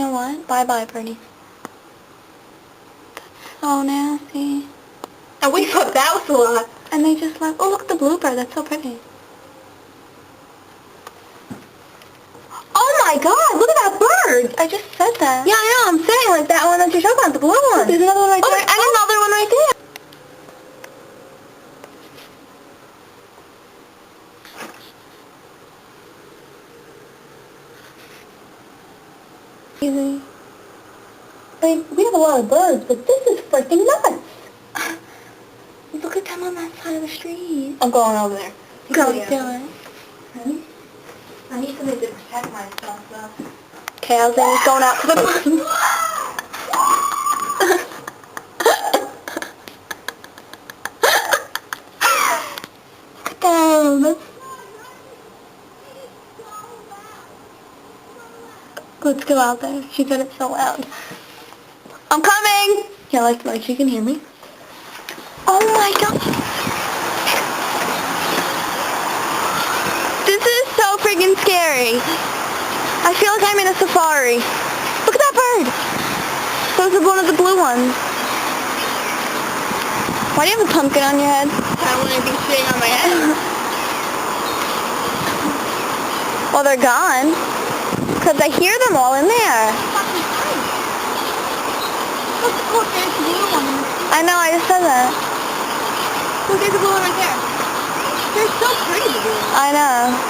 know what? Bye-bye, birdie. That's so nasty. And we thought that was a lot. And they just left. Oh, look at the bluebird. That's so pretty. Oh my god, look at that bird! I just said that. Yeah, I know, I'm saying like that one that you're talking about, the blue one. There's another one right there. And another one right there. Easy. Like, we have a lot of birds, but this is freaking nuts. Look at them on that side of the street. I'm going over there. Go, do it. Ready? I need something to protect myself, though. Okay, Alexandra's going out to the bottom. Damn. Let's go out there. She said it so loud. I'm coming! Yeah, like she can hear me. Oh my god! This is so freaking scary. I feel like I'm in a safari. Look at that bird! Those are one of the blue ones. Why do you have a pumpkin on your head? I don't want anything sitting on my head. Well, they're gone. Because I hear them all in there. Look, there's the blue one. I know, I just said that. Look, there's a blue one right there. They're so pretty, the blue ones. I know.